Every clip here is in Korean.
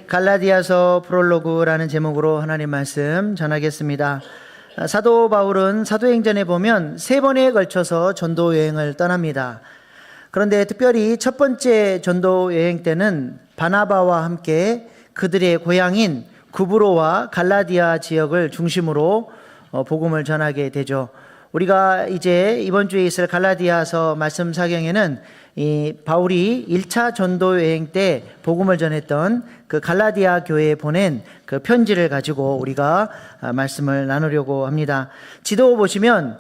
갈라디아서 프롤로그라는 제목으로 하나님 말씀 전하겠습니다. 사도 바울은 사도행전에 보면 3번에 걸쳐서 전도 여행을 떠납니다. 그런데 특별히 첫 번째 전도 여행 때는 바나바와 함께 그들의 고향인 구브로와 갈라디아 지역을 중심으로 복음을 전하게 되죠. 우리가 이제 이번 주에 있을 갈라디아서 말씀 사경에는 이 바울이 1차 전도 여행 때 복음을 전했던 그 갈라디아 교회에 보낸 그 편지를 가지고 우리가 말씀을 나누려고 합니다. 지도 보시면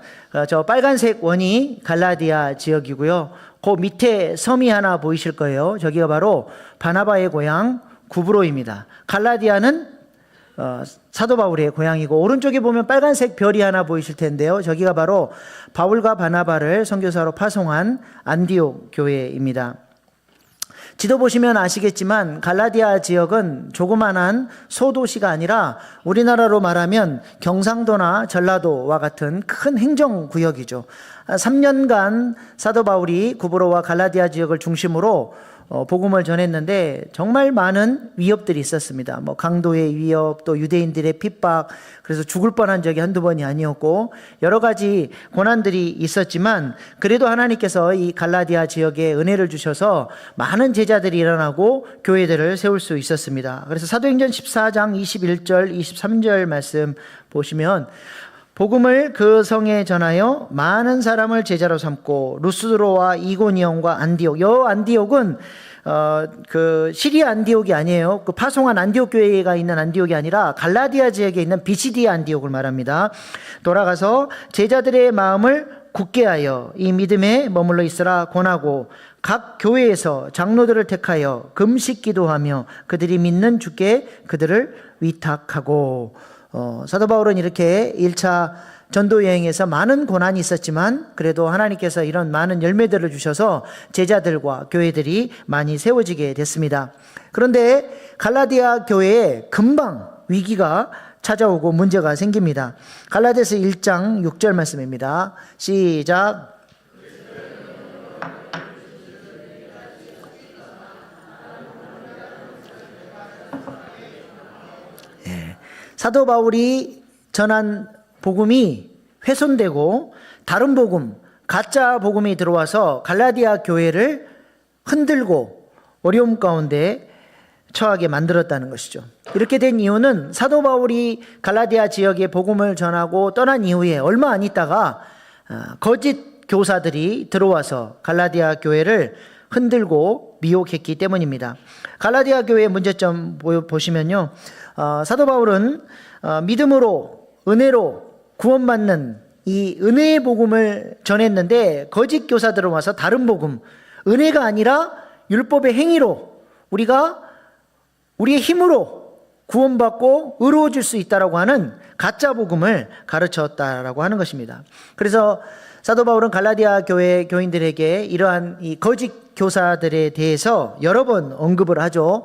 저 빨간색 원이 갈라디아 지역이고요. 그 밑에 섬이 하나 보이실 거예요. 저기가 바로 바나바의 고향 구브로입니다. 갈라디아는 사도 바울의 고향이고, 오른쪽에 보면 빨간색 별이 하나 보이실 텐데요. 저기가 바로 바울과 바나바를 선교사로 파송한 안디옥 교회입니다. 지도 보시면 아시겠지만 갈라디아 지역은 조그만한 소도시가 아니라 우리나라로 말하면 경상도나 전라도와 같은 큰 행정구역이죠. 3년간 사도 바울이 구브로와 갈라디아 지역을 중심으로 복음을 전했는데 정말 많은 위협들이 있었습니다. 강도의 위협, 또 유대인들의 핍박, 그래서 죽을 뻔한 적이 한두 번이 아니었고 여러 가지 고난들이 있었지만 그래도 하나님께서 이 갈라디아 지역에 은혜를 주셔서 많은 제자들이 일어나고 교회들을 세울 수 있었습니다. 그래서 사도행전 14장 21절 23절 말씀 보시면 복음을 그 성에 전하여 많은 사람을 제자로 삼고 루스드로와 이고니온과 안디옥, 요 안디옥은 그 시리아 안디옥이 아니에요. 그 파송한 안디옥 교회가 있는 안디옥이 아니라 갈라디아 지역에 있는 비시디아 안디옥을 말합니다. 돌아가서 제자들의 마음을 굳게 하여 이 믿음에 머물러 있으라 권하고 각 교회에서 장로들을 택하여 금식 기도하며 그들이 믿는 주께 그들을 위탁하고. 사도 바울은 이렇게 1차 전도 여행에서 많은 고난이 있었지만 그래도 하나님께서 이런 많은 열매들을 주셔서 제자들과 교회들이 많이 세워지게 됐습니다. 그런데 갈라디아 교회에 금방 위기가 찾아오고 문제가 생깁니다. 갈라디아서 1장 6절 말씀입니다. 시작. 사도 바울이 전한 복음이 훼손되고 다른 복음, 가짜 복음이 들어와서 갈라디아 교회를 흔들고 어려움 가운데 처하게 만들었다는 것이죠. 이렇게 된 이유는 사도 바울이 갈라디아 지역에 복음을 전하고 떠난 이후에 얼마 안 있다가 거짓 교사들이 들어와서 갈라디아 교회를 흔들고 미혹했기 때문입니다. 갈라디아 교회의 문제점 보시면요. 사도 바울은 믿음으로 은혜로 구원받는 이 은혜의 복음을 전했는데 거짓 교사들은 와서 다른 복음, 은혜가 아니라 율법의 행위로 우리가 우리의 힘으로 구원받고 의로워질 수 있다라고 하는 가짜 복음을 가르쳤다라고 하는 것입니다. 그래서 사도 바울은 갈라디아 교회 교인들에게 이러한 이 거짓 교사들에 대해서 여러 번 언급을 하죠.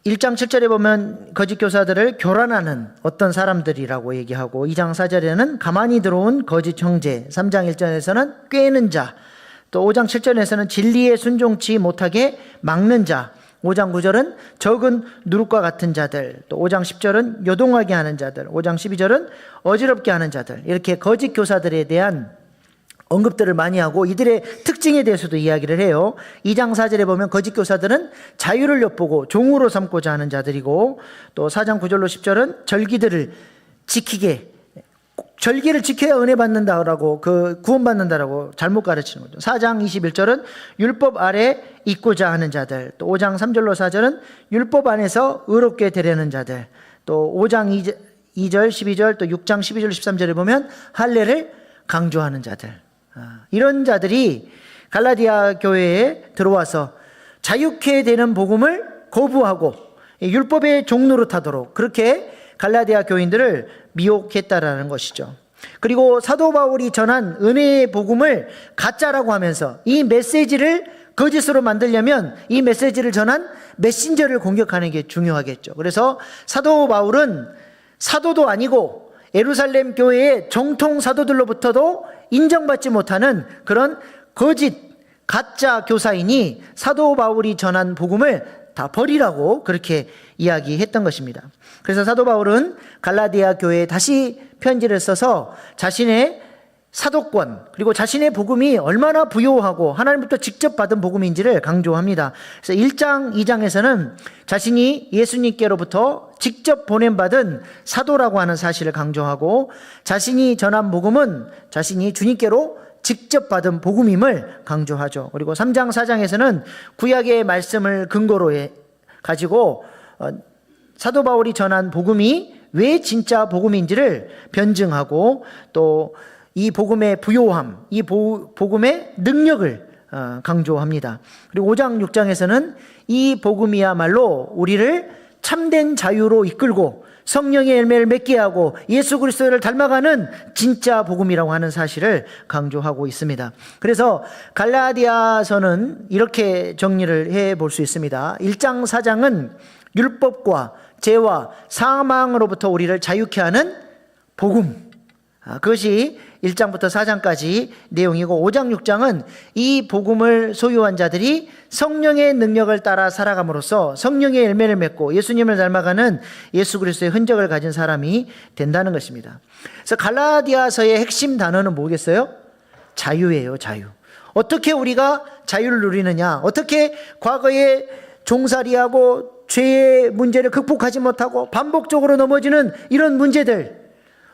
1장 7절에 보면 거짓 교사들을 교란하는 어떤 사람들이라고 얘기하고 2장 4절에는 가만히 들어온 거짓 형제, 3장 1절에서는 꾀는 자, 또 5장 7절에서는 진리에 순종치 못하게 막는 자, 5장 9절은 적은 누룩과 같은 자들, 또 5장 10절은 요동하게 하는 자들, 5장 12절은 어지럽게 하는 자들, 이렇게 거짓 교사들에 대한 언급들을 많이 하고 이들의 특징에 대해서도 이야기를 해요. 2장 4절에 보면 거짓 교사들은 자유를 엿보고 종으로 삼고자 하는 자들이고, 또 4장 9절로 10절은 절기들을 지키게, 절기를 지켜야 은혜 받는다라고, 구원받는다라고 잘못 가르치는 거죠. 4장 21절은 율법 아래 있고자 하는 자들, 또 5장 3절로 4절은 율법 안에서 의롭게 되려는 자들, 또 5장 2절 12절 또 6장 12절 13절에 보면 할례를 강조하는 자들, 이런 자들이 갈라디아 교회에 들어와서 자유케 되는 복음을 거부하고 율법의 종노릇하도록 그렇게 갈라디아 교인들을 미혹했다라는 것이죠. 그리고 사도 바울이 전한 은혜의 복음을 가짜라고 하면서 이 메시지를 거짓으로 만들려면 이 메시지를 전한 메신저를 공격하는 게 중요하겠죠. 그래서 사도 바울은 사도도 아니고 예루살렘 교회의 정통 사도들로부터도 인정받지 못하는 그런 거짓 가짜 교사이니 사도 바울이 전한 복음을 다 버리라고 그렇게 이야기했던 것입니다. 그래서 사도 바울은 갈라디아 교회에 다시 편지를 써서 자신의 사도권 그리고 자신의 복음이 얼마나 부요하고 하나님부터 직접 받은 복음인지를 강조합니다. 그래서 1장, 2장에서는 자신이 예수님께로부터 직접 보냄받은 사도라고 하는 사실을 강조하고 자신이 전한 복음은 자신이 주님께로 직접 받은 복음임을 강조하죠. 그리고 3장, 4장에서는 구약의 말씀을 근거로 가지고 사도 바울이 전한 복음이 왜 진짜 복음인지를 변증하고 또 이 복음의 부요함, 이 복음의 능력을 강조합니다. 그리고 5장, 6장에서는 이 복음이야말로 우리를 참된 자유로 이끌고 성령의 열매를 맺게 하고 예수 그리스도를 닮아가는 진짜 복음이라고 하는 사실을 강조하고 있습니다. 그래서 갈라디아서는 이렇게 정리를 해볼 수 있습니다. 1장, 4장은 율법과 죄와 사망으로부터 우리를 자유케 하는 복음, 그것이 1장부터 4장까지 내용이고 5장, 6장은 이 복음을 소유한 자들이 성령의 능력을 따라 살아감으로써 성령의 열매를 맺고 예수님을 닮아가는 예수 그리스도의 흔적을 가진 사람이 된다는 것입니다. 그래서 갈라디아서의 핵심 단어는 뭐겠어요? 자유예요, 자유. 어떻게 우리가 자유를 누리느냐? 어떻게 과거에 종살이하고 죄의 문제를 극복하지 못하고 반복적으로 넘어지는 이런 문제들,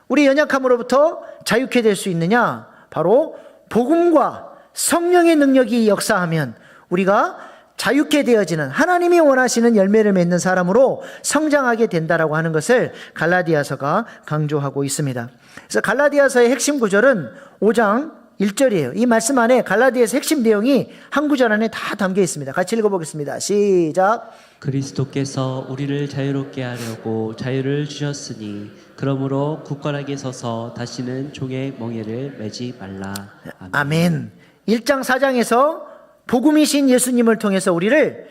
우리 연약함으로부터 자유케 될 수 있느냐? 바로 복음과 성령의 능력이 역사하면 우리가 자유케 되어지는 하나님이 원하시는 열매를 맺는 사람으로 성장하게 된다라고 하는 것을 갈라디아서가 강조하고 있습니다. 그래서 갈라디아서의 핵심 구절은 5장 1절이에요. 이 말씀 안에 갈라디아서 핵심 내용이 한 구절 안에 다 담겨 있습니다. 같이 읽어보겠습니다. 시작. 그리스도께서 우리를 자유롭게 하려고 자유를 주셨으니 그러므로 굳건하게 서서 다시는 종의 멍에를 매지 말라. 아멘. 1장 4장에서 복음이신 예수님을 통해서 우리를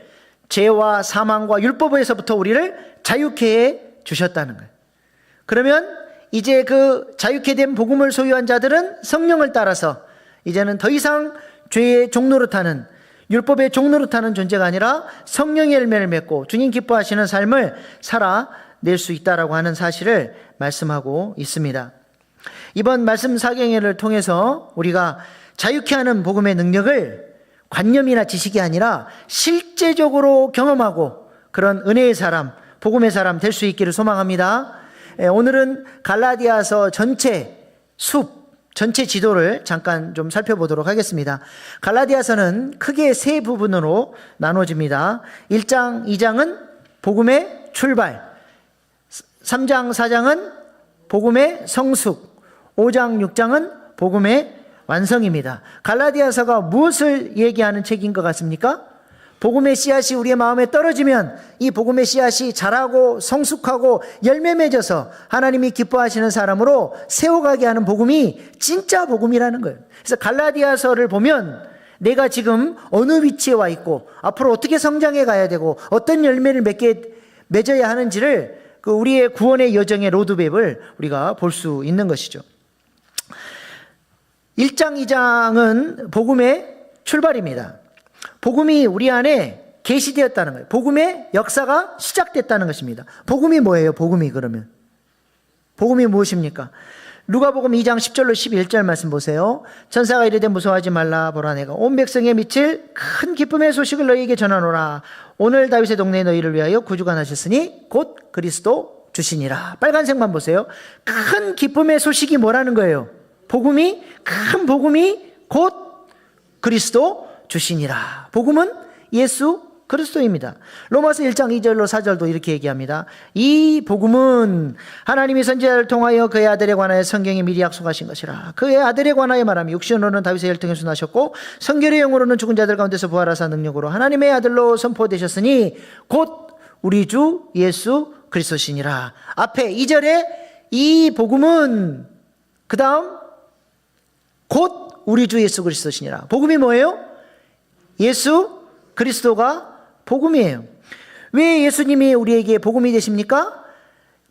죄와 사망과 율법에서부터 우리를 자유케 해 주셨다는 거예요. 그러면 이제 그 자유케 된 복음을 소유한 자들은 성령을 따라서 이제는 더 이상 죄의 종노릇하는 율법의 종노릇하는 존재가 아니라 성령의 열매를 맺고 주님 기뻐하시는 삶을 살아낼 수 있다라고 하는 사실을 말씀하고 있습니다. 이번 말씀 사경회를 통해서 우리가 자유케 하는 복음의 능력을 관념이나 지식이 아니라 실제적으로 경험하고 그런 은혜의 사람, 복음의 사람 될 수 있기를 소망합니다. 오늘은 갈라디아서 전체 전체 지도를 잠깐 좀 살펴보도록 하겠습니다. 갈라디아서는 크게 세 부분으로 나눠집니다. 1장, 2장은 복음의 출발, 3장, 4장은 복음의 성숙, 5장, 6장은 복음의 완성입니다. 갈라디아서가 무엇을 얘기하는 책인 것 같습니까? 복음의 씨앗이 우리의 마음에 떨어지면 이 복음의 씨앗이 자라고 성숙하고 열매 맺어서 하나님이 기뻐하시는 사람으로 세워가게 하는 복음이 진짜 복음이라는 거예요. 그래서 갈라디아서를 보면 내가 지금 어느 위치에 와 있고 앞으로 어떻게 성장해 가야 되고 어떤 열매를 맺어야 하는지를 그 우리의 구원의 여정의 로드맵을 우리가 볼 수 있는 것이죠. 1장, 2장은 복음의 출발입니다. 복음이 우리 안에 계시되었다는 거예요. 복음의 역사가 시작됐다는 것입니다. 복음이 뭐예요? 복음이 그러면 복음이 무엇입니까? 누가복음 2장 10절로 11절 말씀 보세요. 천사가 이르되 무서워하지 말라. 보라 내가 온 백성에 미칠 큰 기쁨의 소식을 너희에게 전하노라. 오늘 다윗의 동네에 너희를 위하여 구주가 나셨으니 곧 그리스도 주시니라. 빨간색만 보세요. 큰 기쁨의 소식이 뭐라는 거예요? 복음이, 큰 복음이 곧 그리스도 주시니라. 복음은 예수 그리스도입니다. 로마서 1장 2절로 4절도 이렇게 얘기합니다. 이 복음은 하나님이 선지자를 통하여 그의 아들에 관하여 성경에 미리 약속하신 것이라. 그의 아들에 관하여 말하면 육신으로는 다윗의 혈통에서 나셨고 성결의 영으로는 죽은 자들 가운데서 부활하사 능력으로 하나님의 아들로 선포되셨으니 곧 우리 주 예수 그리스도시니라. 앞에 2절에 이 복음은 그 다음 곧 우리 주 예수 그리스도시니라. 복음이 뭐예요? 예수 그리스도가 복음이에요. 왜 예수님이 우리에게 복음이 되십니까?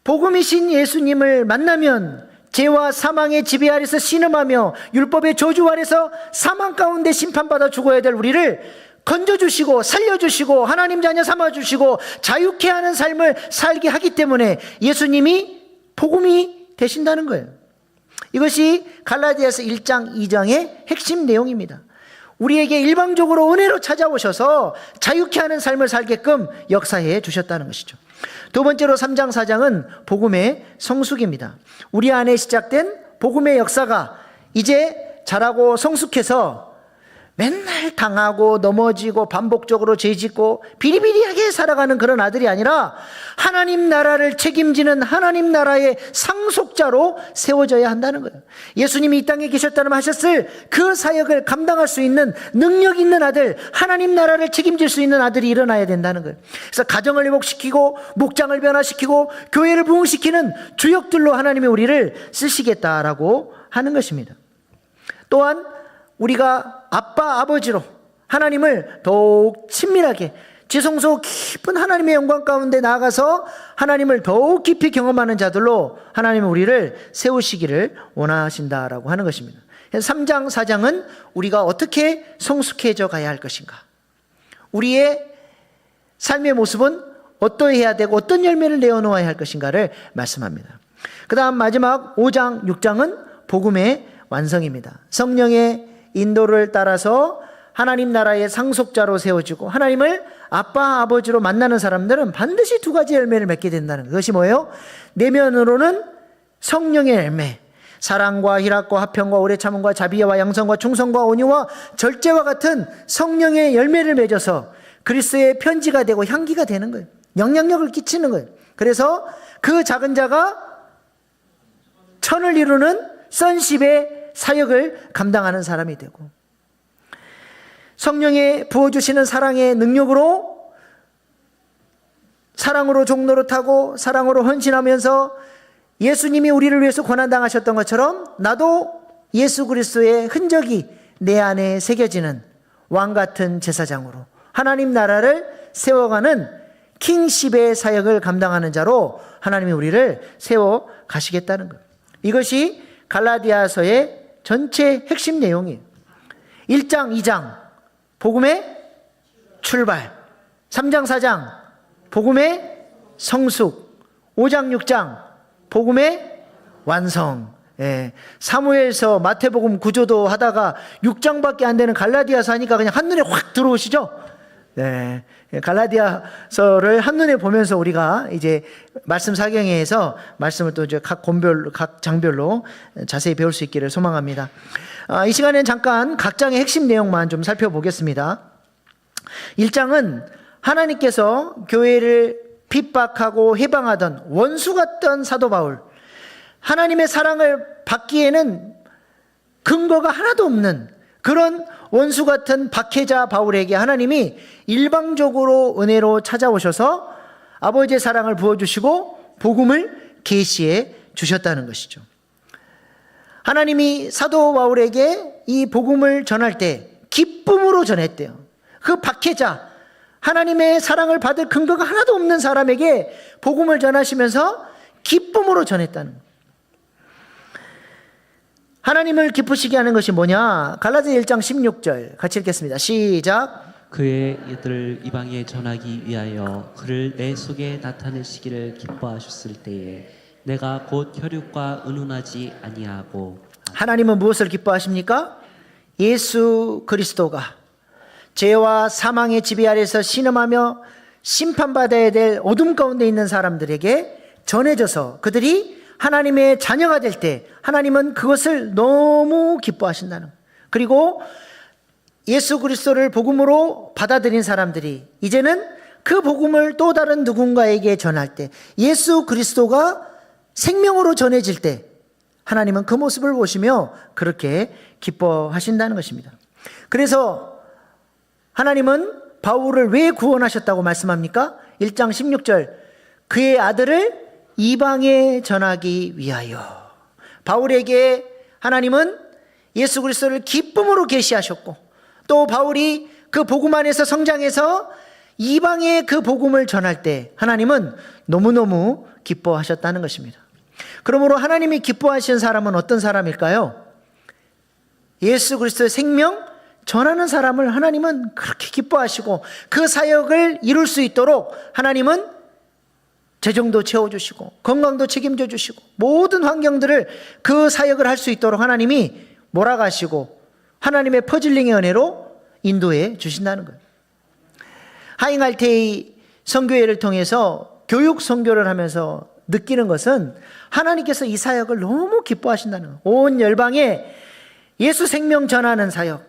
복음이신 예수님을 만나면 죄와 사망의 지배 아래서 신음하며 율법의 저주 아래서 사망 가운데 심판받아 죽어야 될 우리를 건져주시고 살려주시고 하나님 자녀 삼아주시고 자유케 하는 삶을 살게 하기 때문에 예수님이 복음이 되신다는 거예요. 이것이 갈라디아서 1장 2장의 핵심 내용입니다. 우리에게 일방적으로 은혜로 찾아오셔서 자유케 하는 삶을 살게끔 역사해 주셨다는 것이죠. 두 번째로 3장 4장은 복음의 성숙입니다. 우리 안에 시작된 복음의 역사가 이제 자라고 성숙해서 맨날 당하고 넘어지고 반복적으로 죄짓고 비리비리하게 살아가는 그런 아들이 아니라 하나님 나라를 책임지는 하나님 나라의 상속자로 세워져야 한다는 거예요. 예수님이 이 땅에 계셨다면 하셨을 그 사역을 감당할 수 있는 능력 있는 아들, 하나님 나라를 책임질 수 있는 아들이 일어나야 된다는 거예요. 그래서 가정을 회복시키고 목장을 변화시키고 교회를 부흥시키는 주역들로 하나님이 우리를 쓰시겠다라고 하는 것입니다. 또한 우리가 아빠, 아버지로 하나님을 더욱 친밀하게 지성소 깊은 하나님의 영광 가운데 나아가서 하나님을 더욱 깊이 경험하는 자들로 하나님은 우리를 세우시기를 원하신다라고 하는 것입니다. 3장, 4장은 우리가 어떻게 성숙해져 가야 할 것인가, 우리의 삶의 모습은 어떠해야 되고 어떤 열매를 내어놓아야 할 것인가를 말씀합니다. 그 다음 마지막 5장, 6장은 복음의 완성입니다. 성령의 인도를 따라서 하나님 나라의 상속자로 세워지고 하나님을 아빠, 아버지로 만나는 사람들은 반드시 두 가지 열매를 맺게 된다는 것이 뭐예요? 내면으로는 성령의 열매, 사랑과 희락과 화평과 오래 참음과 자비와 양성과 충성과 온유와 절제와 같은 성령의 열매를 맺어서 그리스도의 편지가 되고 향기가 되는 거예요. 영향력을 끼치는 거예요. 그래서 그 작은 자가 천을 이루는 선십의 사역을 감당하는 사람이 되고, 성령의 부어주시는 사랑의 능력으로 사랑으로 종노릇하고 사랑으로 헌신하면서 예수님이 우리를 위해서 고난당하셨던 것처럼 나도 예수 그리스도의 흔적이 내 안에 새겨지는 왕같은 제사장으로 하나님 나라를 세워가는 킹십의 사역을 감당하는 자로 하나님이 우리를 세워 가시겠다는 것. 이것이 갈라디아서의 전체 핵심 내용이에요. 1장, 2장 복음의 출발, 3장, 4장 복음의 성숙, 5장, 6장 복음의 완성. 사무엘서 마태복음 구조도 하다가 6장밖에 안 되는 갈라디아서 하니까 그냥 한눈에 확 들어오시죠? 갈라디아서를 한눈에 보면서 우리가 이제 말씀 사경에서 말씀을 또 이제 각 권별로, 각 장별로 자세히 배울 수 있기를 소망합니다. 이 시간에는 잠깐 각 장의 핵심 내용만 좀 살펴보겠습니다. 1장은 하나님께서 교회를 핍박하고 해방하던 원수 같던 사도 바울, 하나님의 사랑을 받기에는 근거가 하나도 없는 그런 원수 같은 박해자 바울에게 하나님이 일방적으로 은혜로 찾아오셔서 아버지의 사랑을 부어주시고 복음을 계시해 주셨다는 것이죠. 하나님이 사도 바울에게 이 복음을 전할 때 기쁨으로 전했대요. 그 박해자, 하나님의 사랑을 받을 근거가 하나도 없는 사람에게 복음을 전하시면서 기쁨으로 전했다는 거예요. 하나님을 기쁘시게 하는 것이 뭐냐? 갈라디아 1장 16절 같이 읽겠습니다. 시작. 그의 이들을 이방에 전하기 위하여 그를 내 속에 나타내시기를 기뻐하셨을 때에 내가 곧 혈육과 의논하지 아니하고. 하나님은 무엇을 기뻐하십니까? 예수 그리스도가 죄와 사망의 지배 아래서 신음하며 심판받아야 될 어둠 가운데 있는 사람들에게 전해져서 그들이 하나님의 자녀가 될 때 하나님은 그것을 너무 기뻐하신다는 거예요. 그리고 예수 그리스도를 복음으로 받아들인 사람들이 이제는 그 복음을 또 다른 누군가에게 전할 때 예수 그리스도가 생명으로 전해질 때 하나님은 그 모습을 보시며 그렇게 기뻐하신다는 것입니다. 그래서 하나님은 바울을 왜 구원하셨다고 말씀합니까? 1장 16절 그의 아들을 이방에 전하기 위하여. 바울에게 하나님은 예수 그리스도를 기쁨으로 계시하셨고 또 바울이 그 복음 안에서 성장해서 이방에 그 복음을 전할 때 하나님은 너무너무 기뻐하셨다는 것입니다. 그러므로 하나님이 기뻐하시는 사람은 어떤 사람일까요? 예수 그리스도의 생명, 전하는 사람을 하나님은 그렇게 기뻐하시고 그 사역을 이룰 수 있도록 하나님은 재정도 채워주시고 건강도 책임져 주시고 모든 환경들을 그 사역을 할 수 있도록 하나님이 몰아가시고 하나님의 퍼즐링의 은혜로 인도해 주신다는 거예요. 하잉알테이 선교회를 통해서 교육 선교를 하면서 느끼는 것은 하나님께서 이 사역을 너무 기뻐하신다는 거예요. 온 열방에 예수 생명 전하는 사역,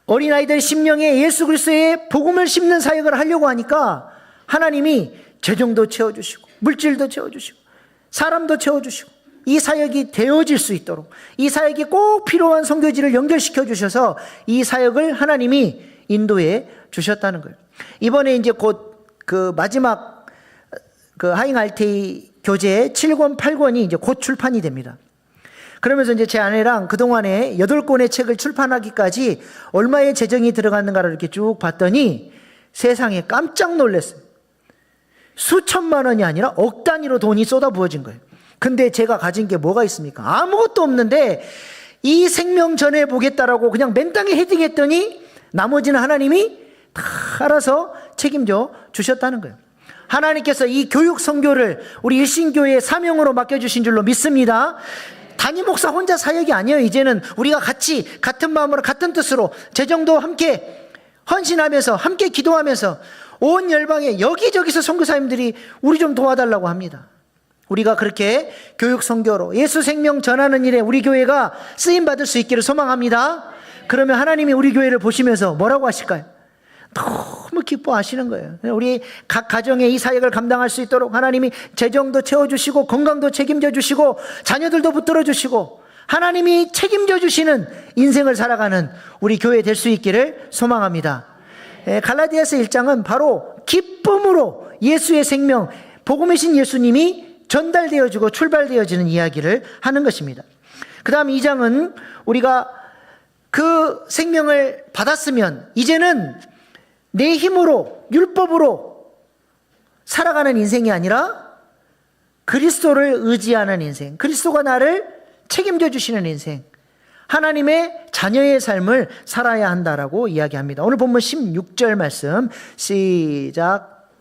어린아이들 심령에 예수 그리스도의 복음을 심는 사역을 하려고 하니까 하나님이 재정도 채워주시고 물질도 채워주시고 사람도 채워주시고 이 사역이 되어질 수 있도록 이 사역이 꼭 필요한 선교지를 연결시켜 주셔서 이 사역을 하나님이 인도해 주셨다는 거예요. 이번에 이제 곧 그 마지막 그 하잉알테이 교재 7권, 8권이 이제 곧 출판이 됩니다. 그러면서 이제 제 아내랑 그동안에 8권의 책을 출판하기까지 얼마의 재정이 들어갔는가를 이렇게 쭉 봤더니 세상에 깜짝 놀랐어요. 수천만 원이 아니라 억 단위로 돈이 쏟아부어진 거예요. 근데 제가 가진 게 뭐가 있습니까? 아무것도 없는데 이 생명 전해보겠다라고 그냥 맨땅에 헤딩했더니 나머지는 하나님이 다 알아서 책임져 주셨다는 거예요. 하나님께서 이 교육 선교를 우리 일신교회의 사명으로 맡겨주신 줄로 믿습니다. 단임 목사 혼자 사역이 아니에요. 이제는 우리가 같이 같은 마음으로 같은 뜻으로 재정도 함께 헌신하면서 함께 기도하면서 온 열방에 여기저기서 선교사님들이 우리 좀 도와달라고 합니다. 우리가 그렇게 교육 선교로 예수 생명 전하는 일에 우리 교회가 쓰임받을 수 있기를 소망합니다. 그러면 하나님이 우리 교회를 보시면서 뭐라고 하실까요? 너무 기뻐하시는 거예요. 우리 각 가정에 이 사역을 감당할 수 있도록 하나님이 재정도 채워주시고 건강도 책임져 주시고 자녀들도 붙들어 주시고 하나님이 책임져 주시는 인생을 살아가는 우리 교회 될 수 있기를 소망합니다. 갈라디아서 1장은 바로 기쁨으로 예수의 생명, 복음이신 예수님이 전달되어지고 출발되어지는 이야기를 하는 것입니다. 그 다음 2장은 우리가 그 생명을 받았으면 이제는 내 힘으로 율법으로 살아가는 인생이 아니라 그리스도를 의지하는 인생, 그리스도가 나를 책임져 주시는 인생, 하나님의 자녀의 삶을 살아야 한다라고 이야기합니다. 오늘 본문 16절 말씀 시작.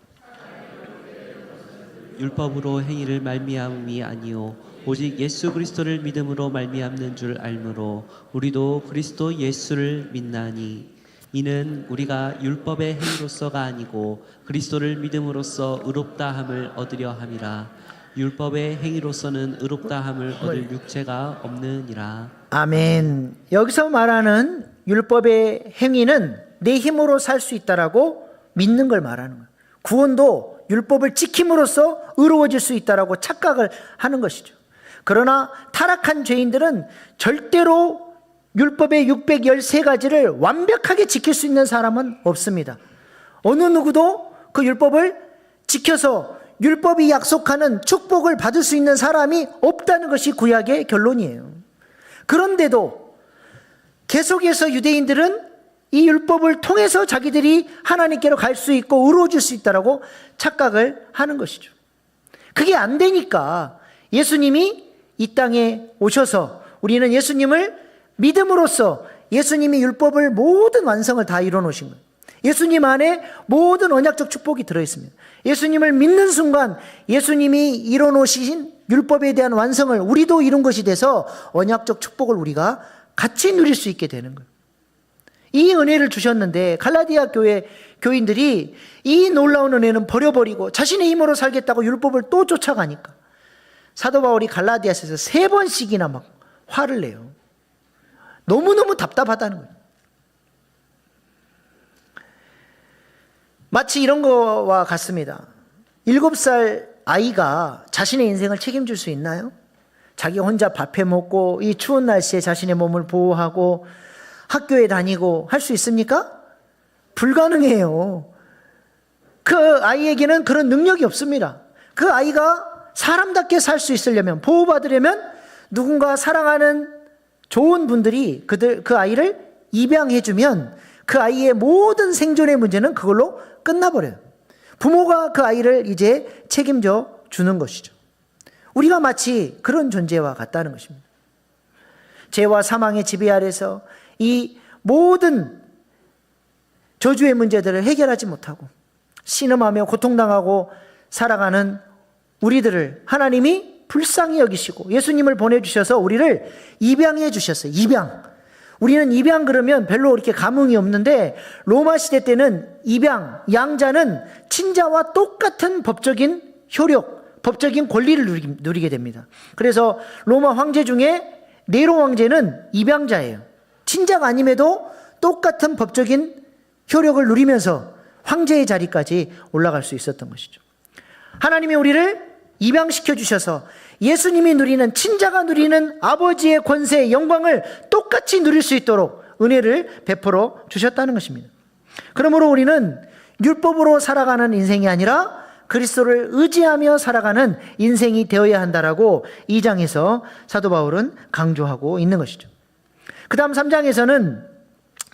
율법으로 행위를 말미암음이 아니요 오직 예수 그리스도를 믿음으로 말미암는 줄 알므로 우리도 그리스도 예수를 믿나니 이는 우리가 율법의 행위로서가 아니고 그리스도를 믿음으로써 의롭다함을 얻으려 함이라. 율법의 행위로서는 의롭다함을 얻을 육체가 없느니라. 아멘. 여기서 말하는 율법의 행위는 내 힘으로 살 수 있다라고 믿는 걸 말하는 거예요. 구원도 율법을 지킴으로써 의로워질 수 있다라고 착각을 하는 것이죠. 그러나 타락한 죄인들은 절대로 율법의 613가지를 완벽하게 지킬 수 있는 사람은 없습니다. 어느 누구도 그 율법을 지켜서 율법이 약속하는 축복을 받을 수 있는 사람이 없다는 것이 구약의 결론이에요. 그런데도 계속해서 유대인들은 이 율법을 통해서 자기들이 하나님께로 갈 수 있고 의로워질 수 있다라고 착각을 하는 것이죠. 그게 안 되니까 예수님이 이 땅에 오셔서 우리는 예수님을 믿음으로써 예수님이 율법을 모든 완성을 다 이뤄 놓으신 거예요. 예수님 안에 모든 언약적 축복이 들어있습니다. 예수님을 믿는 순간 예수님이 이뤄 놓으신 율법에 대한 완성을 우리도 이룬 것이 돼서 언약적 축복을 우리가 같이 누릴 수 있게 되는 거예요. 이 은혜를 주셨는데 갈라디아 교회 교인들이 이 놀라운 은혜는 버려버리고 자신의 힘으로 살겠다고 율법을 또 쫓아가니까 사도 바울이 갈라디아서에서 3번씩이나 막 화를 내요. 너무너무 답답하다는 거예요. 마치 이런 거와 같습니다. 7살 아이가 자신의 인생을 책임질 수 있나요? 자기 혼자 밥해 먹고 이 추운 날씨에 자신의 몸을 보호하고 학교에 다니고 할 수 있습니까? 불가능해요. 그 아이에게는 그런 능력이 없습니다. 그 아이가 사람답게 살 수 있으려면, 보호받으려면 누군가 사랑하는 좋은 분들이 그 아이를 입양해주면 그 아이의 모든 생존의 문제는 그걸로 끝나버려요. 부모가 그 아이를 이제 책임져 주는 것이죠. 우리가 마치 그런 존재와 같다는 것입니다. 죄와 사망의 지배 아래서 이 모든 저주의 문제들을 해결하지 못하고 신음하며 고통당하고 살아가는 우리들을 하나님이 불쌍히 여기시고 예수님을 보내주셔서 우리를 입양해 주셨어요. 입양. 우리는 입양 그러면 별로 이렇게 감흥이 없는데 로마 시대 때는 입양, 양자는 친자와 똑같은 법적인 효력, 법적인 권리를 누리게 됩니다. 그래서 로마 황제 중에 네로 황제는 입양자예요. 친자가 아님에도 똑같은 법적인 효력을 누리면서 황제의 자리까지 올라갈 수 있었던 것이죠. 하나님이 우리를 입양시켜 주셔서 예수님이 누리는, 친자가 누리는 아버지의 권세, 영광을 똑같이 누릴 수 있도록 은혜를 베풀어 주셨다는 것입니다. 그러므로 우리는 율법으로 살아가는 인생이 아니라 그리스도를 의지하며 살아가는 인생이 되어야 한다라고 2장에서 사도 바울은 강조하고 있는 것이죠. 그 다음 3장에서는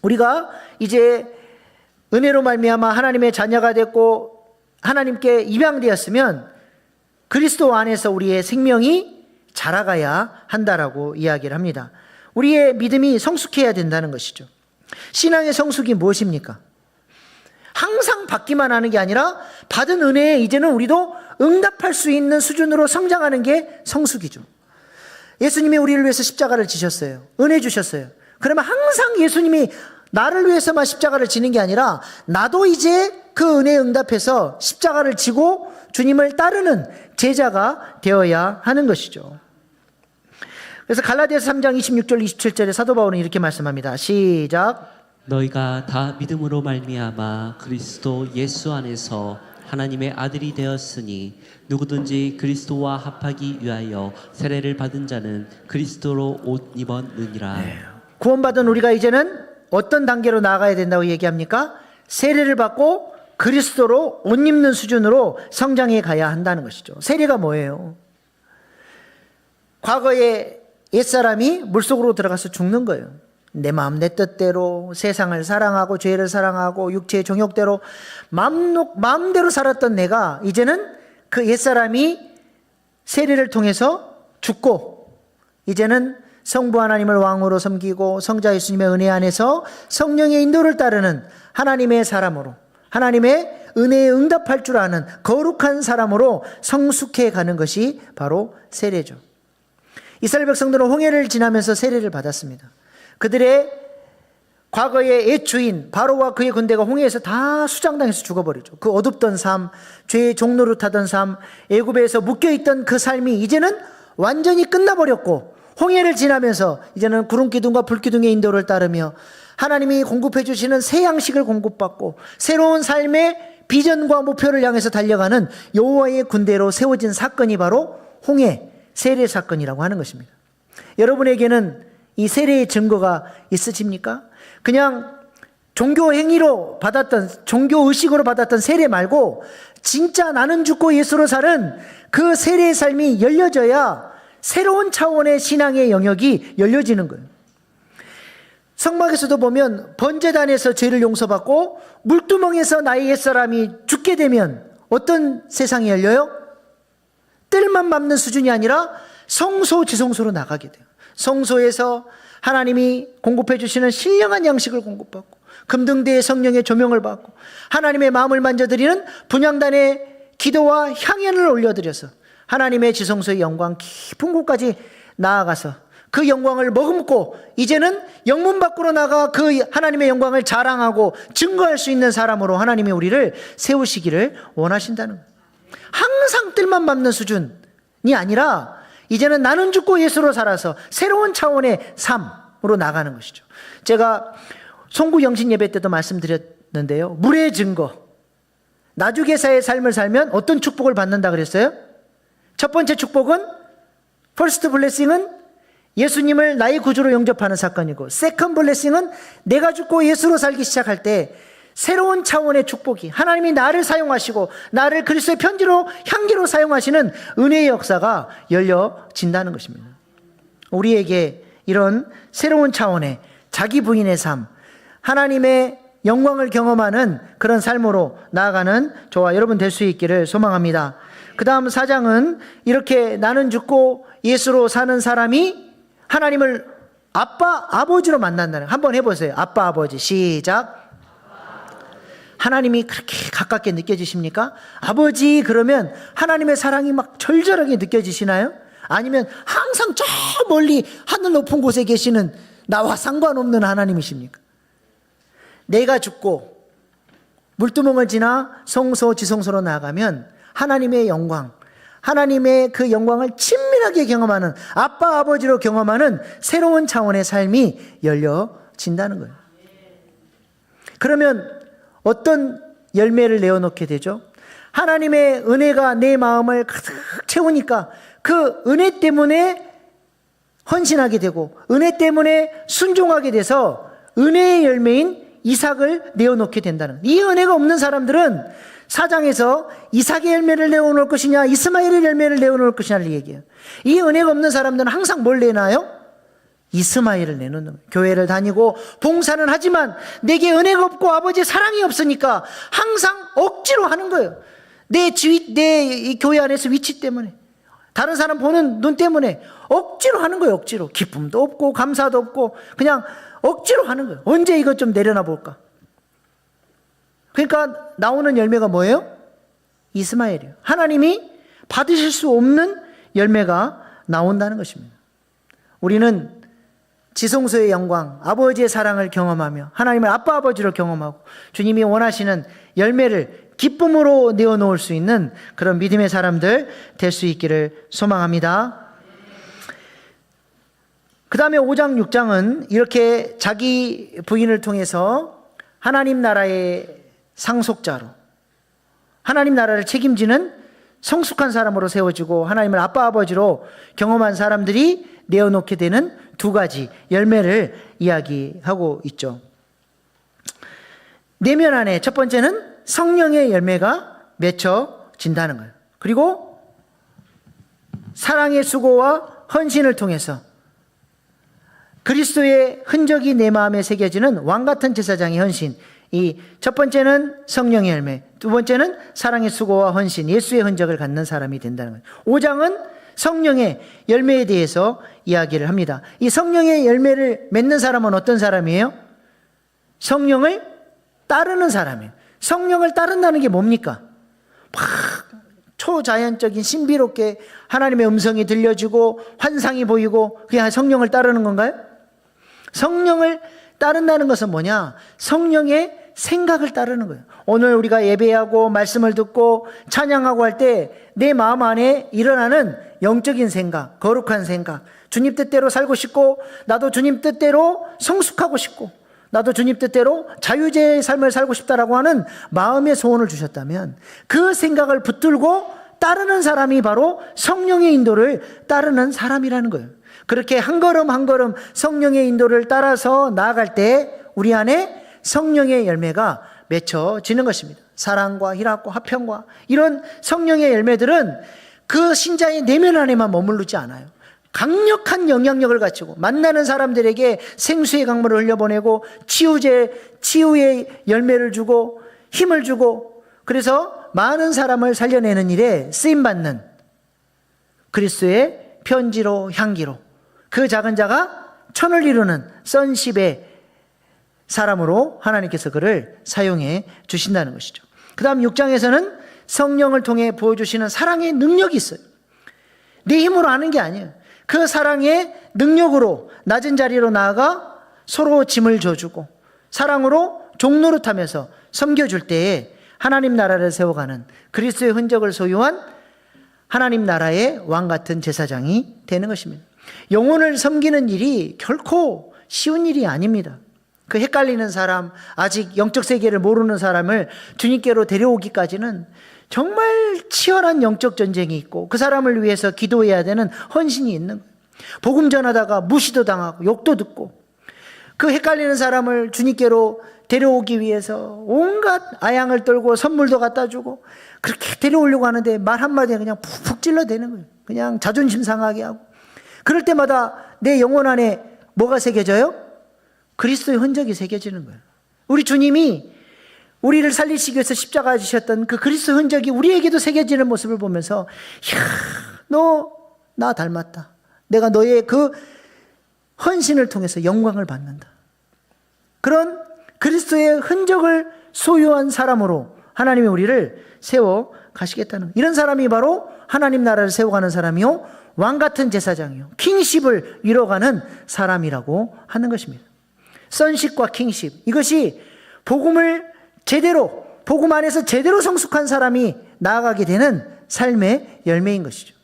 우리가 이제 은혜로 말미암아 하나님의 자녀가 됐고 하나님께 입양되었으면 그리스도 안에서 우리의 생명이 자라가야 한다라고 이야기를 합니다. 우리의 믿음이 성숙해야 된다는 것이죠. 신앙의 성숙이 무엇입니까? 항상 받기만 하는 게 아니라 받은 은혜에 이제는 우리도 응답할 수 있는 수준으로 성장하는 게 성숙이죠. 예수님이 우리를 위해서 십자가를 지셨어요. 은혜 주셨어요. 그러면 항상 예수님이 나를 위해서만 십자가를 지는 게 아니라 나도 이제 그 은혜에 응답해서 십자가를 지고 주님을 따르는 제자가 되어야 하는 것이죠. 그래서 갈라디아서 3장 26절 27절에 사도 바울은 이렇게 말씀합니다. 시작. 너희가 다 믿음으로 말미암아 그리스도 예수 안에서 하나님의 아들이 되었으니 누구든지 그리스도와 합하기 위하여 세례를 받은 자는 그리스도로 옷 입었느니라. 구원받은 우리가 이제는 어떤 단계로 나아가야 된다고 얘기합니까? 세례를 받고 그리스도로 옷 입는 수준으로 성장해 가야 한다는 것이죠. 세례가 뭐예요? 과거에 옛사람이 물속으로 들어가서 죽는 거예요. 내 마음 내 뜻대로 세상을 사랑하고 죄를 사랑하고 육체의 정욕대로 마음대로 살았던 내가 이제는 그 옛사람이 세례를 통해서 죽고 이제는 성부 하나님을 왕으로 섬기고 성자 예수님의 은혜 안에서 성령의 인도를 따르는 하나님의 사람으로 하나님의 은혜에 응답할 줄 아는 거룩한 사람으로 성숙해 가는 것이 바로 세례죠. 이스라엘 백성들은 홍해를 지나면서 세례를 받았습니다. 그들의 과거의 옛 주인 바로와 그의 군대가 홍해에서 다 수장당해서 죽어버리죠. 그 어둡던 삶, 죄의 종로를 타던 삶, 애굽에서 묶여있던 그 삶이 이제는 완전히 끝나버렸고 홍해를 지나면서 이제는 구름기둥과 불기둥의 인도를 따르며 하나님이 공급해 주시는 새 양식을 공급받고 새로운 삶의 비전과 목표를 향해서 달려가는 여호와의 군대로 세워진 사건이 바로 홍해 세례 사건이라고 하는 것입니다. 여러분에게는 이 세례의 증거가 있으십니까? 그냥 종교 행위로 받았던, 종교 의식으로 받았던 세례 말고 진짜 나는 죽고 예수로 사는 그 세례의 삶이 열려져야 새로운 차원의 신앙의 영역이 열려지는 거예요. 성막에서도 보면 번제단에서 죄를 용서받고 물두멍에서 나의 옛사람이 죽게 되면 어떤 세상이 열려요? 뜰만 밟는 수준이 아니라 성소 지성소로 나가게 돼요. 성소에서 하나님이 공급해 주시는 신령한 양식을 공급받고 금등대의 성령의 조명을 받고 하나님의 마음을 만져드리는 분향단의 기도와 향연을 올려드려서 하나님의 지성소의 영광 깊은 곳까지 나아가서 그 영광을 머금고 이제는 영문 밖으로 나가 그 하나님의 영광을 자랑하고 증거할 수 있는 사람으로 하나님이 우리를 세우시기를 원하신다는 거예요. 항상 뜰만 밟는 수준이 아니라 이제는 나는 죽고 예수로 살아서 새로운 차원의 삶으로 나가는 것이죠. 제가 송구 영신 예배 때도 말씀드렸는데요. 물의 증거. 나주개사의 삶을 살면 어떤 축복을 받는다 그랬어요? 첫 번째 축복은 퍼스트 블레싱은 예수님을 나의 구주로 영접하는 사건이고 세컨드 블레싱은 내가 죽고 예수로 살기 시작할 때 새로운 차원의 축복이 하나님이 나를 사용하시고 나를 그리스도의 편지로 향기로 사용하시는 은혜의 역사가 열려진다는 것입니다. 우리에게 이런 새로운 차원의 자기 부인의 삶, 하나님의 영광을 경험하는 그런 삶으로 나아가는 저와 여러분 될 수 있기를 소망합니다. 그 다음 4장은 이렇게 나는 죽고 예수로 사는 사람이 하나님을 아빠, 아버지로 만난다는 거. 한번 해보세요. 아빠, 아버지. 시작. 하나님이 그렇게 가깝게 느껴지십니까? 아버지 그러면 하나님의 사랑이 막 절절하게 느껴지시나요? 아니면 항상 저 멀리 하늘 높은 곳에 계시는 나와 상관없는 하나님이십니까? 내가 죽고 물두멍을 지나 성소 지성소로 나아가면 하나님의 영광, 하나님의 그 영광을 친밀하게 경험하는, 아빠 아버지로 경험하는 새로운 차원의 삶이 열려진다는 거예요. 그러면 어떤 열매를 내어놓게 되죠? 하나님의 은혜가 내 마음을 가득 채우니까 그 은혜 때문에 헌신하게 되고 은혜 때문에 순종하게 돼서 은혜의 열매인 이삭을 내어놓게 된다는 거예요. 이 은혜가 없는 사람들은 4장에서 이삭의 열매를 내어놓을 것이냐 이스마엘의 열매를 내어놓을 것이냐를 얘기해요. 이 은혜가 없는 사람들은 항상 뭘 내놔요? 이스마엘을 내놓는 거예요. 교회를 다니고 봉사는 하지만 내게 은혜가 없고 아버지의 사랑이 없으니까 항상 억지로 하는 거예요. 내 교회 안에서 위치 때문에, 다른 사람 보는 눈 때문에 억지로 하는 거예요. 억지로. 기쁨도 없고 감사도 없고 그냥 억지로 하는 거예요. 언제 이것 좀 내려놔 볼까? 그러니까 나오는 열매가 뭐예요? 이스마엘이에요. 하나님이 받으실 수 없는 열매가 나온다는 것입니다. 우리는 지성소의 영광, 아버지의 사랑을 경험하며 하나님을 아빠 아버지로 경험하고 주님이 원하시는 열매를 기쁨으로 내어놓을 수 있는 그런 믿음의 사람들 될 수 있기를 소망합니다. 그 다음에 5장 6장은 이렇게 자기 부인을 통해서 하나님 나라의 상속자로, 하나님 나라를 책임지는 성숙한 사람으로 세워지고 하나님을 아빠 아버지로 경험한 사람들이 내어놓게 되는 두 가지 열매를 이야기하고 있죠. 내면 안에 첫 번째는 성령의 열매가 맺혀진다는 거예요. 그리고 사랑의 수고와 헌신을 통해서 그리스도의 흔적이 내 마음에 새겨지는 왕같은 제사장의 헌신. 이 첫 번째는 성령의 열매, 두 번째는 사랑의 수고와 헌신, 예수의 흔적을 갖는 사람이 된다는 거예요. 5장은 성령의 열매에 대해서 이야기를 합니다. 이 성령의 열매를 맺는 사람은 어떤 사람이에요? 성령을 따르는 사람이에요. 성령을 따른다는 게 뭡니까? 막 초자연적인 신비롭게 하나님의 음성이 들려지고 환상이 보이고 그냥 성령을 따르는 건가요? 성령을 따른다는 것은 뭐냐? 성령의 생각을 따르는 거예요. 오늘 우리가 예배하고 말씀을 듣고 찬양하고 할 때 내 마음 안에 일어나는 영적인 생각, 거룩한 생각, 주님 뜻대로 살고 싶고 나도 주님 뜻대로 성숙하고 싶고 나도 주님 뜻대로 자유제의 삶을 살고 싶다라고 하는 마음의 소원을 주셨다면 그 생각을 붙들고 따르는 사람이 바로 성령의 인도를 따르는 사람이라는 거예요. 그렇게 한 걸음 한 걸음 성령의 인도를 따라서 나아갈 때 우리 안에 성령의 열매가 맺혀지는 것입니다. 사랑과 희락과 화평과 이런 성령의 열매들은 그 신자의 내면 안에만 머무르지 않아요. 강력한 영향력을 갖추고 만나는 사람들에게 생수의 강물을 흘려보내고 치유의 열매를 주고 힘을 주고 그래서 많은 사람을 살려내는 일에 쓰임받는 그리스도의 편지로 향기로 그 작은 자가 천을 이루는 선십의 사람으로 하나님께서 그를 사용해 주신다는 것이죠. 그 다음 6장에서는 성령을 통해 보여주시는 사랑의 능력이 있어요. 내 힘으로 하는 게 아니에요. 그 사랑의 능력으로 낮은 자리로 나아가 서로 짐을 져주고 사랑으로 종노릇하면서 섬겨줄 때에 하나님 나라를 세워가는 그리스도의 흔적을 소유한 하나님 나라의 왕같은 제사장이 되는 것입니다. 영혼을 섬기는 일이 결코 쉬운 일이 아닙니다. 그 헷갈리는 사람, 아직 영적 세계를 모르는 사람을 주님께로 데려오기까지는 정말 치열한 영적 전쟁이 있고 그 사람을 위해서 기도해야 되는 헌신이 있는 거예요. 복음 전하다가 무시도 당하고 욕도 듣고 그 헷갈리는 사람을 주님께로 데려오기 위해서 온갖 아양을 떨고 선물도 갖다 주고 그렇게 데려오려고 하는데 말 한마디에 그냥 푹푹 찔러대는 거예요. 그냥 자존심 상하게 하고 그럴 때마다 내 영혼 안에 뭐가 새겨져요? 그리스도의 흔적이 새겨지는 거예요. 우리 주님이 우리를 살리시기 위해서 십자가 지셨던 그 그리스도 흔적이 우리에게도 새겨지는 모습을 보면서 이야, 너 나 닮았다. 내가 너의 그 헌신을 통해서 영광을 받는다. 그런 그리스도의 흔적을 소유한 사람으로 하나님이 우리를 세워 가시겠다는, 이런 사람이 바로 하나님 나라를 세워가는 사람이요, 왕같은 제사장이요, 킹십을 이뤄가는 사람이라고 하는 것입니다. 선십과 킹십, 이것이 복음을 제대로, 복음 안에서 제대로 성숙한 사람이 나아가게 되는 삶의 열매인 것이죠.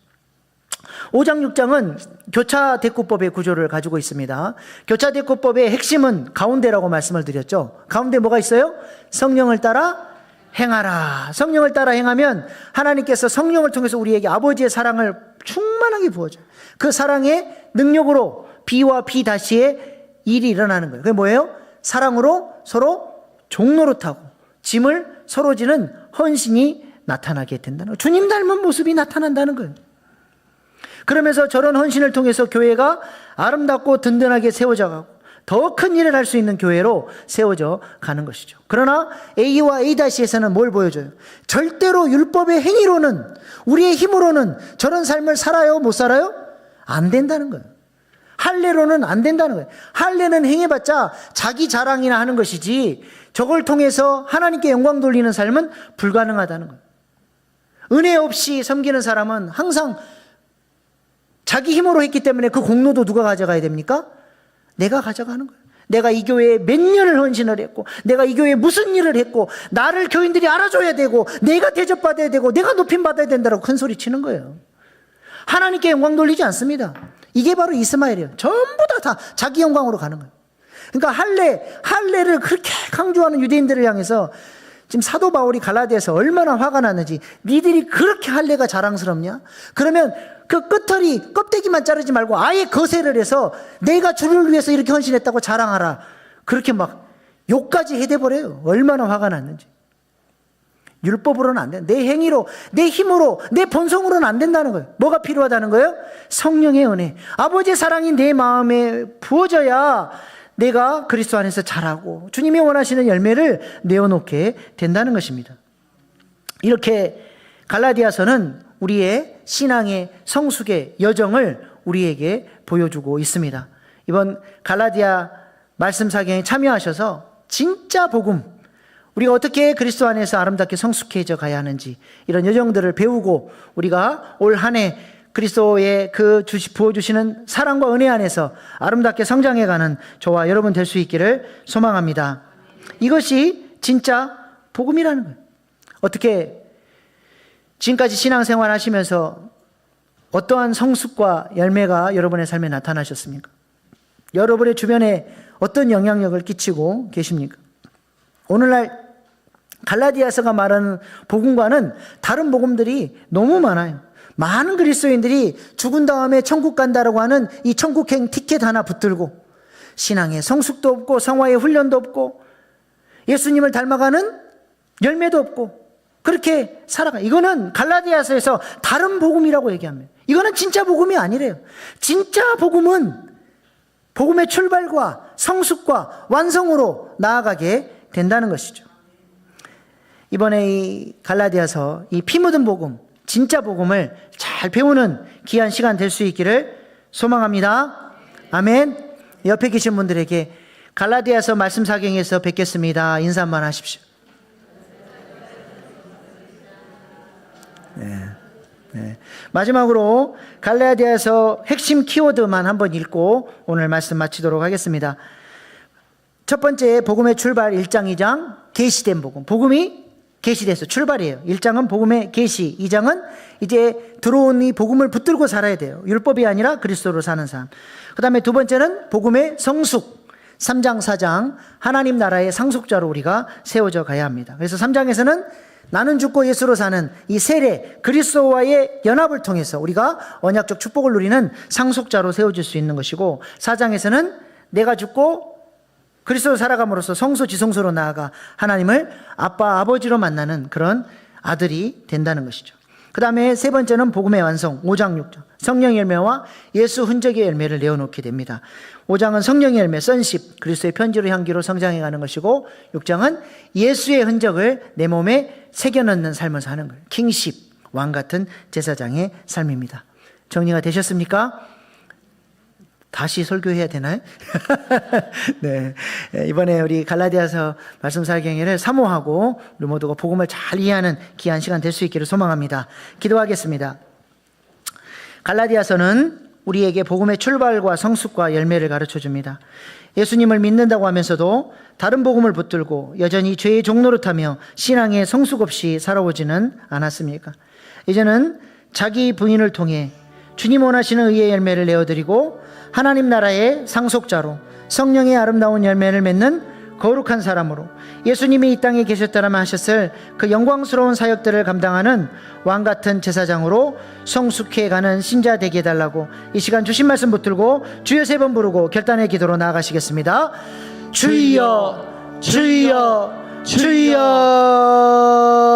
5장 6장은 교차대꾸법의 구조를 가지고 있습니다. 교차대꾸법의 핵심은 가운데라고 말씀을 드렸죠. 가운데 뭐가 있어요? 성령을 따라 행하라. 성령을 따라 행하면 하나님께서 성령을 통해서 우리에게 아버지의 사랑을 충만하게 부어줘요. 그 사랑의 능력으로 B와 B 다시의 일이 일어나는 거예요. 그게 뭐예요? 사랑으로 서로 종노릇하고 짐을 서로 지는 헌신이 나타나게 된다는 거예요. 주님 닮은 모습이 나타난다는 거예요. 그러면서 저런 헌신을 통해서 교회가 아름답고 든든하게 세워져 가고 더 큰 일을 할 수 있는 교회로 세워져 가는 것이죠. 그러나 A와 A-에서는 뭘 보여줘요? 절대로 율법의 행위로는, 우리의 힘으로는 저런 삶을 살아요? 못 살아요? 안 된다는 거예요. 할례로는 안 된다는 거예요. 할례는 행해봤자 자기 자랑이나 하는 것이지 저걸 통해서 하나님께 영광 돌리는 삶은 불가능하다는 거예요. 은혜 없이 섬기는 사람은 항상 자기 힘으로 했기 때문에 그 공로도 누가 가져가야 됩니까? 내가 가져가는 거예요. 내가 이 교회에 몇 년을 헌신을 했고, 내가 이 교회에 무슨 일을 했고, 나를 교인들이 알아줘야 되고, 내가 대접받아야 되고, 내가 높임받아야 된다고 큰 소리 치는 거예요. 하나님께 영광 돌리지 않습니다. 이게 바로 이스마엘이에요. 전부 다 자기 영광으로 가는 거예요. 그러니까 할례를 그렇게 강조하는 유대인들을 향해서 지금 사도 바울이 갈라디아에서 얼마나 화가 났는지, 니들이 그렇게 할례가 자랑스럽냐? 그러면 그 끄털이 껍데기만 자르지 말고 아예 거세를 해서 내가 주를 위해서 이렇게 헌신했다고 자랑하라. 그렇게 막 욕까지 해대버려요. 얼마나 화가 났는지. 율법으로는 안 돼. 내 행위로, 내 힘으로, 내 본성으로는 안 된다는 거예요. 뭐가 필요하다는 거예요? 성령의 은혜. 아버지의 사랑이 내 마음에 부어져야 내가 그리스도 안에서 자라고 주님이 원하시는 열매를 내어놓게 된다는 것입니다. 이렇게 갈라디아서는 우리의 신앙의 성숙의 여정을 우리에게 보여주고 있습니다. 이번 갈라디아 말씀 사경에 참여하셔서 진짜 복음, 우리가 어떻게 그리스도 안에서 아름답게 성숙해져 가야 하는지 이런 여정들을 배우고 우리가 올 한 해 그리스도의 그 부어주시는 사랑과 은혜 안에서 아름답게 성장해가는 저와 여러분 될 수 있기를 소망합니다. 이것이 진짜 복음이라는 거예요. 어떻게 지금까지 신앙생활 하시면서 어떠한 성숙과 열매가 여러분의 삶에 나타나셨습니까? 여러분의 주변에 어떤 영향력을 끼치고 계십니까? 오늘날 갈라디아서가 말하는 복음과는 다른 복음들이 너무 많아요. 많은 그리스도인들이 죽은 다음에 천국 간다라고 하는 이 천국행 티켓 하나 붙들고 신앙의 성숙도 없고 성화의 훈련도 없고 예수님을 닮아가는 열매도 없고 그렇게 살아가. 이거는 갈라디아서에서 다른 복음이라고 얘기합니다. 이거는 진짜 복음이 아니래요. 진짜 복음은 복음의 출발과 성숙과 완성으로 나아가게 된다는 것이죠. 이번에 이 갈라디아서 이 피 묻은 복음, 진짜 복음을 잘 배우는 귀한 시간 될 수 있기를 소망합니다. 아멘. 옆에 계신 분들에게 갈라디아서 말씀 사경에서 뵙겠습니다. 인사 한번 하십시오. 네. 마지막으로 갈라디아서 핵심 키워드만 한번 읽고 오늘 말씀 마치도록 하겠습니다. 첫 번째 복음의 출발 1장 2장 계시된 복음. 복음이 계시돼서 출발이에요. 1장은 복음의 계시, 2장은 이제 들어온 이 복음을 붙들고 살아야 돼요. 율법이 아니라 그리스도로 사는 삶. 그 다음에 두 번째는 복음의 성숙, 3장 4장 하나님 나라의 상속자로 우리가 세워져 가야 합니다. 그래서 3장에서는 나는 죽고 예수로 사는 이 세례, 그리스도와의 연합을 통해서 우리가 언약적 축복을 누리는 상속자로 세워질 수 있는 것이고, 4장에서는 내가 죽고 그리스도로 살아감으로써 성소 지성소로 나아가 하나님을 아빠 아버지로 만나는 그런 아들이 된다는 것이죠. 그 다음에 세 번째는 복음의 완성, 5장 6장 성령의 열매와 예수 흔적의 열매를 내어놓게 됩니다. 5장은 성령의 열매, 선십, 그리스도의 편지로 향기로 성장해가는 것이고, 6장은 예수의 흔적을 내 몸에 새겨넣는 삶을 사는 거예요. 킹십, 왕같은 제사장의 삶입니다. 정리가 되셨습니까? 다시 설교해야 되나요? 네. 이번에 우리 갈라디아서 말씀 살경회를 사모하고 우리 모두가 복음을 잘 이해하는 귀한 시간 될 수 있기를 소망합니다. 기도하겠습니다. 갈라디아서는 우리에게 복음의 출발과 성숙과 열매를 가르쳐 줍니다. 예수님을 믿는다고 하면서도 다른 복음을 붙들고 여전히 죄의 종노릇하며 신앙의 성숙 없이 살아오지는 않았습니까? 이제는 자기 부인을 통해 주님 원하시는 의의 열매를 내어드리고 하나님 나라의 상속자로 성령의 아름다운 열매를 맺는 거룩한 사람으로 예수님이 이 땅에 계셨다라면 하셨을 그 영광스러운 사역들을 감당하는 왕같은 제사장으로 성숙해가는 신자 되게 해달라고 이 시간 주신 말씀 붙들고 주여 3번 부르고 결단의 기도로 나아가시겠습니다. 주여 주여 주여